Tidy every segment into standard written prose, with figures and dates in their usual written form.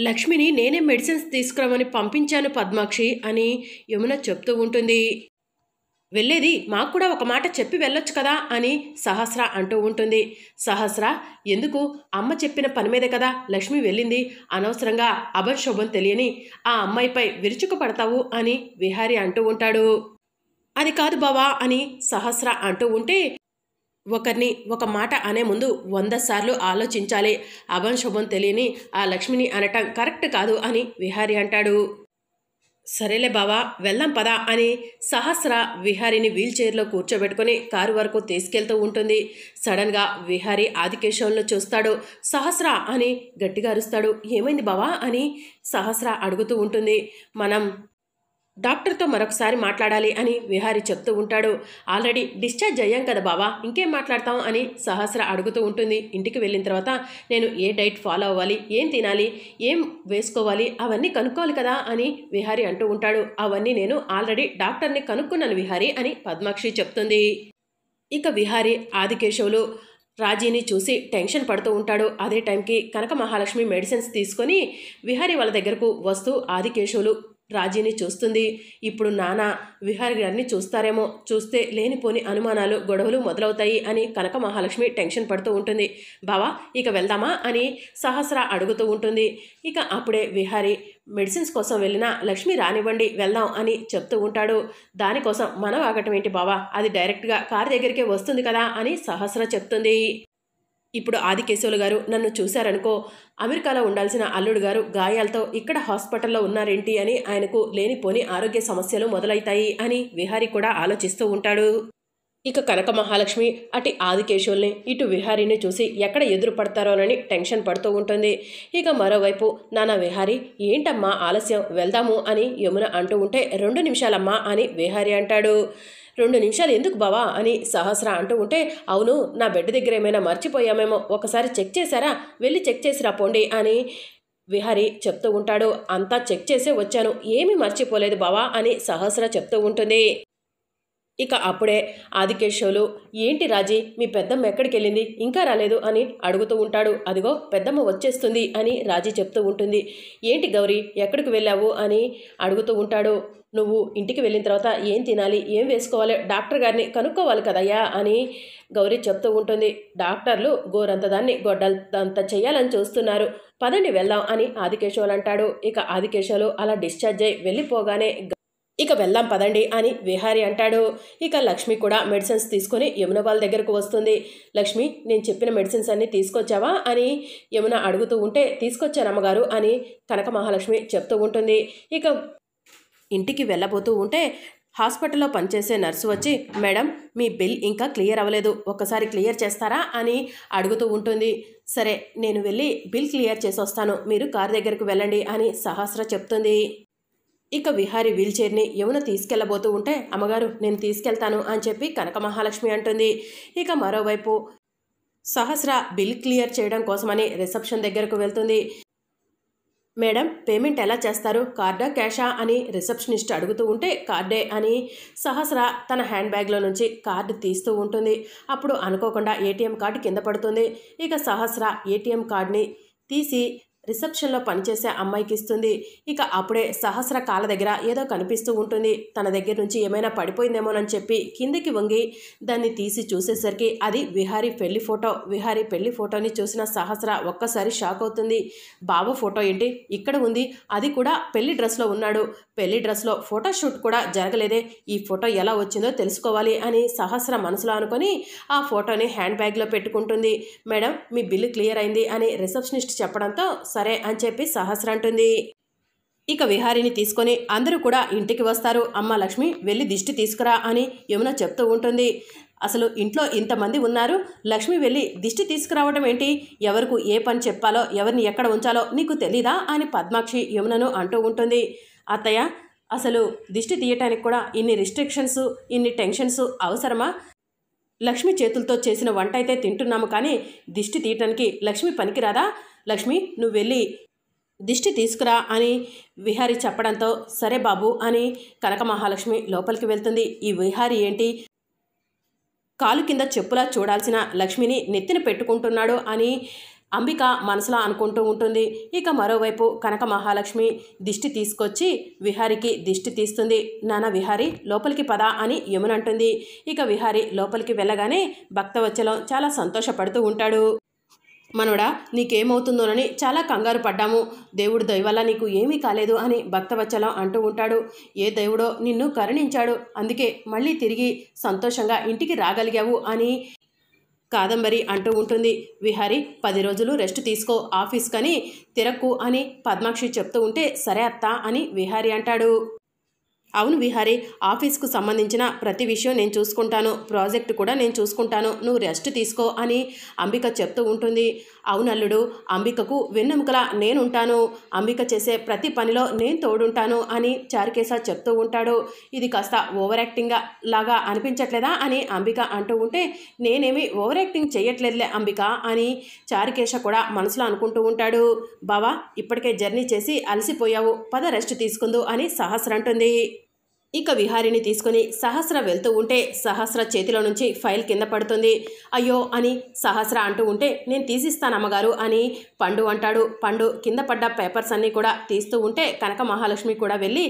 లక్ష్మిని నేనే మెడిసిన్స్ తీసుకురామని పంపించాను పద్మాక్షి అని యమున చెప్తూ ఉంటుంది. వెళ్ళేది మాకు కూడా ఒక మాట చెప్పి వెళ్ళొచ్చు కదా అని సహస్ర అంటూ ఉంటుంది. సహస్ర, ఎందుకు? అమ్మ చెప్పిన పని మీదే కదా లక్ష్మి వెళ్ళింది. అనవసరంగా అభంశుభం తెలియని ఆ అమ్మాయిపై విరుచుకు పడతావు అని విహారి అంటూ ఉంటాడు. అది కాదు బావా అని సహస్ర అంటూ ఉంటే, ఒకరిని ఒక మాట అనే ముందు 100 సార్లు ఆలోచించాలి. అభంశుభం తెలియని ఆ లక్ష్మిని అనటం కరెక్ట్ కాదు అని విహారి అంటాడు. సరేలే బావా, వెళ్దాం పదా అని సహస్ర విహారిని వీల్ చైర్లో కూర్చోబెట్టుకుని కారు వరకు తీసుకెళ్తూ ఉంటుంది. సడన్గా విహారి ఆదికేశవులను చూస్తాడు. సహస్ర అని గట్టిగా అరుస్తాడు. ఏమైంది బావా అని సహస్ర అడుగుతూ ఉంటుంది. మనం డాక్టర్తో మరొకసారి మాట్లాడాలి అని విహారి చెప్తూ ఉంటాడు. ఆల్రెడీ డిశ్చార్జ్ అయ్యాం కదా బావా, ఇంకేం మాట్లాడతాం అని సహస్ర అడుగుతూ ఉంటుంది. ఇంటికి వెళ్ళిన తర్వాత నేను ఏ డైట్ ఫాలో అవ్వాలి, ఏం తినాలి, ఏం వేసుకోవాలి అవన్నీ కనుక్కోవాలి కదా అని విహారి అంటూ ఉంటాడు. అవన్నీ నేను ఆల్రెడీ డాక్టర్ని కనుక్కున్నాను విహారి అని పద్మాక్షి చెప్తుంది. ఇక విహారి ఆదికేశవులు రాజీని చూసి టెన్షన్ పడుతూ ఉంటాడు. అదే టైంకి కనక మహాలక్ష్మి మెడిసిన్స్ తీసుకొని విహారి వాళ్ళ దగ్గరకు వస్తూ ఆదికేశవులు రాజీని చూస్తుంది. ఇప్పుడు నాన్న విహారి గారిని చూస్తారేమో, చూస్తే లేనిపోని అనుమానాలు గొడవలు మొదలవుతాయి అని కనక మహాలక్ష్మి టెన్షన్ పడుతూ ఉంటుంది. బావా, ఇక వెళ్దామా అని సహస్ర అడుగుతూ ఉంటుంది. ఇక అప్పుడే విహారి మెడిసిన్స్ కోసం వెళ్ళిన లక్ష్మి రానివ్వండి వెళ్దాం అని చెప్తూ ఉంటాడు. దానికోసం మనం ఆగటం ఏంటి బావా, అది డైరెక్ట్గా కారు దగ్గరికే వస్తుంది కదా అని సహస్ర చెప్తుంది. ఇప్పుడు ఆదికేశవులు గారు నన్ను చూశారనుకో, అమెరికాలో ఉండాల్సిన అల్లుడు గారు గాయాలతో ఇక్కడ హాస్పిటల్లో ఉన్నారేంటి అని ఆయనకు లేనిపోని ఆరోగ్య సమస్యలు మొదలవుతాయి అని విహారి కూడా ఆలోచిస్తూ ఉంటాడు. ఇక కనక మహాలక్ష్మి అటు ఆదికేశవుల్ని ఇటు విహారీని చూసి ఎక్కడ ఎదురు పడతారోనని టెన్షన్ పడుతూ ఉంటుంది. ఇక మరోవైపు నాన్న విహారీ, ఏంటమ్మా ఆలస్యం, వెళ్దాము అని యమున అంటూ ఉంటే 2 నిమిషాలమ్మా అని విహారీ అంటాడు. 2 నిమిషాలు ఎందుకు బావా అని సహస్ర అంటూ ఉంటే, అవును నా బెడ్ దగ్గర ఏమైనా మర్చిపోయామేమో, ఒకసారి చెక్ చేశారా, వెళ్ళి చెక్ చేసిరా పోండి అని విహారీ చెప్తూ ఉంటాడు. అంతా చెక్ చేసే వచ్చాను, ఏమీ మర్చిపోలేదు బావా అని సహస్ర చెప్తూ ఉంటుంది. ఇక అప్పుడే ఆదికేశవులు, ఏంటి రాజీ, మీ పెద్దమ్మ ఎక్కడికి వెళ్ళింది, ఇంకా రాలేదు అని అడుగుతూ ఉంటాడు. అదిగో పెద్దమ్మ వచ్చేస్తుంది అని రాజీ చెప్తూ ఉంటుంది. ఏంటి గౌరీ, ఎక్కడికి వెళ్ళావు అని అడుగుతూ ఉంటాడు. నువ్వు ఇంటికి వెళ్ళిన తర్వాత ఏం తినాలి, ఏం వేసుకోవాలి డాక్టర్ గారిని కనుక్కోవాలి కదయ్యా అని గౌరీ చెప్తూ ఉంటుంది. డాక్టర్లు గోరంత దాన్ని గొడ్డలంత చెయ్యాలని చూస్తున్నారు, పదండి వెళ్దాం అని ఆదికేశవులు అంటాడు. ఇక ఆదికేశవులు అలా డిశ్చార్జ్ అయ్యి వెళ్ళిపోగానే ఇక వెళ్దాం పదండి అని విహారి అంటాడు. ఇక లక్ష్మి కూడా మెడిసిన్స్ తీసుకొని యమున వాళ్ళ దగ్గరకు వస్తుంది. లక్ష్మి, నేను చెప్పిన మెడిసిన్స్ అన్నీ తీసుకొచ్చావా అని యమున అడుగుతూ ఉంటే, తీసుకొచ్చానమ్మగారు అని కనక మహాలక్ష్మి చెప్తూ ఉంటుంది. ఇక ఇంటికి వెళ్ళబోతూ ఉంటే హాస్పిటల్లో పనిచేసే నర్సు వచ్చి, మేడం మీ బిల్ ఇంకా క్లియర్ అవ్వలేదు, ఒక్కసారి క్లియర్ చేస్తారా అని అడుగుతూ ఉంటుంది. సరే నేను వెళ్ళి బిల్ క్లియర్ చేసి వస్తాను, మీరు కారు దగ్గరకు వెళ్ళండి అని సహస్ర చెప్తుంది. ఇక విహారి వీల్ చైర్ని యమున తీసుకెళ్లబోతూ ఉంటే, అమ్మగారు నేను తీసుకెళ్తాను అని చెప్పి కనక మహాలక్ష్మి అంటుంది. ఇక మరోవైపు సహస్ర బిల్ క్లియర్ చేయడం కోసమని రిసెప్షన్ దగ్గరకు వెళ్తుంది. మేడం పేమెంట్ ఎలా చేస్తారు, కార్డా క్యాషా అని రిసెప్షనిస్ట్ అడుగుతూ ఉంటే, కార్డే అని సహస్ర తన హ్యాండ్ బ్యాగ్లో నుంచి కార్డు తీస్తూ ఉంటుంది. అప్పుడు అనుకోకుండా ఏటీఎం కార్డు కింద పడుతుంది. ఇక సహస్ర ఏటీఎం కార్డుని తీసి రిసెప్షన్లో పనిచేసే అమ్మాయికి ఇస్తుంది. ఇక అప్పుడే సహస్ర కాళ్ళ దగ్గర ఏదో కనిపిస్తూ ఉంటుంది. తన దగ్గర నుంచి ఏమైనా పడిపోయిందేమోనని చెప్పి కిందికి వంగి దాన్ని తీసి చూసేసరికి అది విహారీ పెళ్లి ఫోటో. విహారీ పెళ్లి ఫోటోని చూసిన సహస్ర ఒక్కసారి షాక్ అవుతుంది. బావ ఫోటో ఏంటి ఇక్కడ ఉంది, అది కూడా పెళ్లి డ్రెస్లో ఉన్నాడు, పెళ్లి డ్రెస్లో ఫోటోషూట్ కూడా జరగలేదే, ఈ ఫోటో ఎలా వచ్చిందో తెలుసుకోవాలి అని సహస్ర మనసులో అనుకొని ఆ ఫోటోని హ్యాండ్ బ్యాగ్లో పెట్టుకుంటుంది. మేడం మీ బిల్లు క్లియర్ అయింది అని రిసెప్షనిస్ట్ చెప్పడంతో సరే అని చెప్పి సహస్ర అంటుంది. ఇక విహారిని తీసుకొని అందరూ కూడా ఇంటికి వస్తారు. అమ్మ లక్ష్మి వెళ్ళి దిష్టి తీసుకురా అని యమున చెప్తూ ఉంటుంది. అసలు ఇంట్లో ఇంతమంది ఉన్నారు, లక్ష్మి వెళ్ళి దిష్టి తీసుకురావడం ఏంటి, ఎవరికి ఏ పని చెప్పాలో ఎవరిని ఎక్కడ ఉంచాలో నీకు తెలీదా అని పద్మాక్షి యమునను అంటూ ఉంటుంది. అత్తయ్య, అసలు దిష్టి తీయటానికి కూడా ఇన్ని రిస్ట్రిక్షన్స్, ఇన్ని టెన్షన్స్ అవసరమా? లక్ష్మి చేతులతో చేసిన వంట అయితే తింటున్నాము, కానీ దిష్టి తీయటానికి లక్ష్మి పనికిరాదా? లక్ష్మి నువ్వు వెళ్ళి దిష్టి తీసుకురా అని విహారి చెప్పడంతో సరే బాబు అని కనక మహాలక్ష్మి లోపలికి వెళ్తుంది. ఈ విహారి ఏంటి కాలు కింద చెప్పులా చూడాల్సిన లక్ష్మిని నెత్తిన పెట్టుకుంటున్నాడు అని అంబిక మనసులో అనుకుంటూ ఉంటుంది. ఇక మరోవైపు కనక మహాలక్ష్మి దిష్టి తీసుకొచ్చి విహారికి దిష్టి తీస్తుంది. నాన్న విహారి లోపలికి పద అని యమున అంటుంది. ఇక విహారి లోపలికి వెళ్ళగానే భక్తవత్సలం చాలా సంతోషపడుతూ ఉంటాడు. మనవడా నీకేమవుతుందోనని చాలా కంగారు పడ్డాము. దేవుడు దయ వల్ల నీకు ఏమీ కాలేదు అని భక్తవత్సలం అంటూ ఉంటాడు. ఏ దేవుడో నిన్ను కరుణించాడు, అందుకే మళ్ళీ తిరిగి సంతోషంగా ఇంటికి రాగలిగావు అని కాదంబరి అంటూ ఉంటుంది. విహారి 10 రోజులు రెస్ట్ తీసుకో, ఆఫీస్కని తిరక్కు అని పద్మాక్షి చెప్తూ ఉంటే సరే అత్త అని విహారి అంటాడు. అవును విహారి, ఆఫీస్కు సంబంధించిన ప్రతి విషయం నేను చూసుకుంటాను, ప్రాజెక్టు కూడా నేను చూసుకుంటాను, నువ్వు రెస్ట్ తీసుకో అని అంబిక చెప్తూ ఉంటుంది. అవునల్లుడు, అంబికకు వెన్నెముకలా నేనుంటాను, అంబిక చేసే ప్రతి పనిలో నేను తోడుంటాను అని చారుకేశ చెప్తూ ఉంటాడు. ఇది కాస్త ఓవర్ యాక్టింగ్ లాగా అనిపించట్లేదా అని అంబిక అంటూ ఉంటే నేనేమి ఓవర్ యాక్టింగ్ చేయట్లేదులే అంబిక అని చారుకేశ కూడా మనసులో అనుకుంటూ ఉంటాడు. బావా ఇప్పటికే జర్నీ చేసి అలసిపోయావు, పద రెస్ట్ తీసుకుందు అని సహస్ర అంటుంది. ఇక విహారిని తీసుకుని సహస్ర వెళ్తూ ఉంటే సహస్ర చేతిలో నుంచి ఫైల్ కింద పడుతుంది. అయ్యో అని సహస్ర అంటూ ఉంటే నేను తీసిస్తాను అమ్మగారు అని పండు అంటాడు. పండు కింద పడ్డ పేపర్స్ అన్నీ కూడా తీస్తూ ఉంటే కనక మహాలక్ష్మి కూడా వెళ్ళి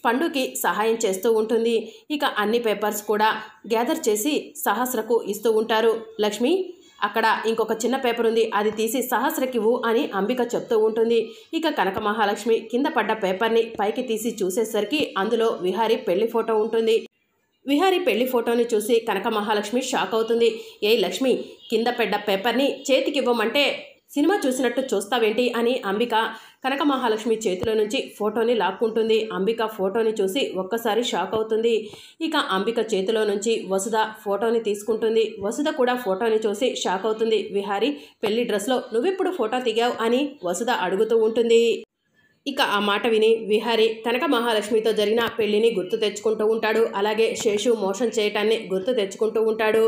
పండుకి సహాయం చేస్తూ ఉంటుంది. ఇక అన్ని పేపర్స్ కూడా గ్యాదర్ చేసి సహస్రకు ఇస్తూ ఉంటారు. లక్ష్మి అక్కడ ఇంకొక చిన్న పేపర్ ఉంది, అది తీసి సహస్రకివ్వు అని అంబిక చెప్తూ ఉంటుంది. ఇక కనక మహాలక్ష్మి కింద పడ్డ పేపర్ని పైకి తీసి చూసేసరికి అందులో విహారి పెళ్లి ఫోటో ఉంటుంది. విహారి పెళ్లి ఫోటోని చూసి కనక మహాలక్ష్మి షాక్ అవుతుంది. ఏ లక్ష్మి, కింద పడ్డ పేపర్ని చేతికివ్వమంటే సినిమా చూసినట్టు చూస్తావేంటి అని అంబిక కనక మహాలక్ష్మి చేతిలో నుంచి ఫోటోని లాక్కుంటుంది. అంబిక ఫోటోని చూసి ఒక్కసారి షాక్ అవుతుంది. ఇక అంబిక చేతిలో నుంచి వసుధ ఫోటోని తీసుకుంటుంది. వసుధ కూడా ఫోటోని చూసి షాక్ అవుతుంది. విహారి పెళ్లి డ్రెస్లో నువ్వెప్పుడు ఫోటో దిగావు అని వసుధ అడుగుతూ ఉంటుంది. ఇక ఆ మాట విని విహారి కనక మహాలక్ష్మితో జరిగిన పెళ్లిని గుర్తు తెచ్చుకుంటూ ఉంటాడు. అలాగే శేషు మోసం చేయటాన్ని గుర్తు తెచ్చుకుంటూ ఉంటాడు.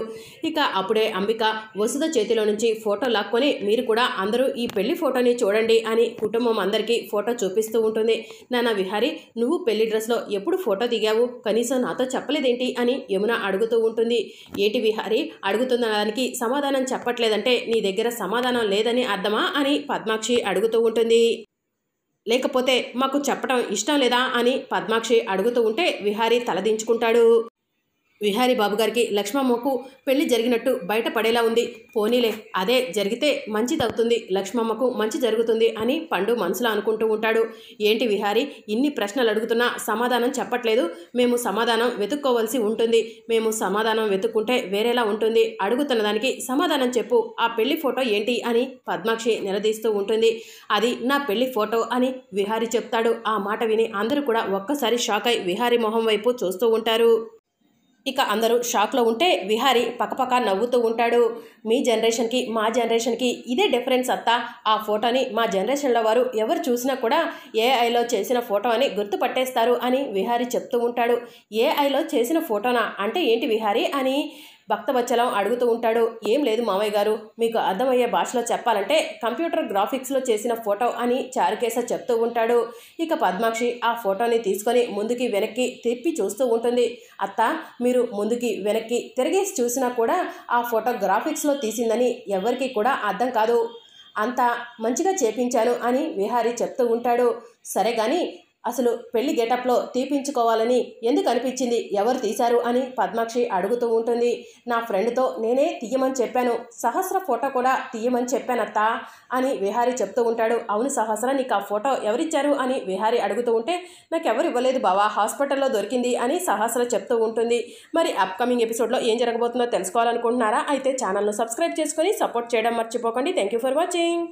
ఇక అప్పుడే అంబిక వసుధ చేతిలో నుంచి ఫోటో లాక్కొని మీరు కూడా అందరూ ఈ పెళ్లి ఫోటోని చూడండి అని కుటుంబం అందరికీ ఫోటో చూపిస్తూ ఉంటుంది. నాన్న విహారి నువ్వు పెళ్లి డ్రెస్లో ఎప్పుడు ఫోటో దిగావు, కనీసం నాతో చెప్పలేదేంటి అని యమున అడుగుతూ ఉంటుంది. ఏటి విహారి, అడుగుతున్న దానికి సమాధానం చెప్పట్లేదంటే నీ దగ్గర సమాధానం లేదని అర్థమా అని పద్మాక్షి అడుగుతూ ఉంటుంది. లేకపోతే మాకు చెప్పడం ఇష్టం లేదా అని పద్మాక్షి అడుగుతూ ఉంటే విహారి తలదించుకుంటాడు. విహారీ బాబుగారికి లక్ష్మమ్మకు పెళ్లి జరిగినట్టు బయటపడేలా ఉంది. పోనీలే, అదే జరిగితే మంచిదవుతుంది, లక్ష్మమ్మకు మంచి జరుగుతుంది అని పండు మనసులో అనుకుంటూ ఉంటాడు. ఏంటి విహారీ, ఇన్ని ప్రశ్నలు అడుగుతున్నా సమాధానం చెప్పట్లేదు? మేము సమాధానం వెతుక్కోవలసి ఉంటుంది. మేము సమాధానం వెతుక్కుంటే వేరేలా ఉంటుంది. అడుగుతున్న దానికి సమాధానం చెప్పు. ఆ పెళ్లి ఫోటో ఏంటి అని పద్మాక్షి నిలదీస్తూ ఉంటుంది. అది నా పెళ్లి ఫోటో అని విహారీ చెప్తాడు. ఆ మాట విని అందరూ కూడా ఒక్కసారి షాక్ అయి విహారీ మొహం వైపు చూస్తూ ఉంటారు. ఇక అందరూ షాక్లో ఉంటే విహారీ పక్కపక్క నవ్వుతూ ఉంటాడు. మీ జనరేషన్కి మా జనరేషన్కి ఇదే డిఫరెన్స్ అత్త. ఆ ఫోటోని మా జనరేషన్లో వారు ఎవరు చూసినా కూడా ఏఐలో చేసిన ఫోటో అని గుర్తుపట్టేస్తారు అని విహారీ చెప్తూ ఉంటాడు. ఏఐలో చేసిన ఫోటోనా అంటే ఏంటి విహారీ అని భక్తవత్సలం అడుగుతూ ఉంటాడు. ఏం లేదు మామయ్య గారు, మీకు అర్థమయ్యే భాషలో చెప్పాలంటే కంప్యూటర్ గ్రాఫిక్స్లో చేసిన ఫోటో అని చారుకేశ చెప్తూ ఉంటాడు. ఇక పద్మాక్షి ఆ ఫోటోని తీసుకొని ముందుకి వెనక్కి తిప్పి చూస్తూ ఉంటుంది. అత్త, మీరు ముందుకి వెనక్కి తిరిగేసి చూసినా కూడా ఆ ఫోటో గ్రాఫిక్స్లో తీసిందని ఎవరికి కూడా అర్థం కాదు. అంత మంచిగా చేపించాను అని విహారీ చెప్తూ ఉంటాడు. సరే కానీ అసలు పెళ్లి గెటప్లో తీపించుకోవాలని ఎందుకు అనిపించింది, ఎవరు తీశారు అని పద్మాక్షి అడుగుతూ ఉంటుంది. నా ఫ్రెండ్తో నేనే తీయమని చెప్పాను, సహస్ర ఫోటో కూడా తీయమని చెప్పానత్తా అని విహారీ చెప్తూ ఉంటాడు. అవును సహస్ర, నీకు ఆ ఫోటో ఎవరిచ్చారు అని విహారీ అడుగుతూ ఉంటే నాకెవరు ఇవ్వలేదు బావా, హాస్పిటల్లో దొరికింది అని సహస్ర చెప్తూ ఉంటుంది. మరి అప్కమింగ్ ఎపిసోడ్లో ఏం జరగబోతుందో తెలుసుకోవాలనుకుంటున్నారా? అయితే ఛానల్ను సబ్స్క్రైబ్ చేసుకొని సపోర్ట్ చేయడం మర్చిపోకండి. Thank you for watching.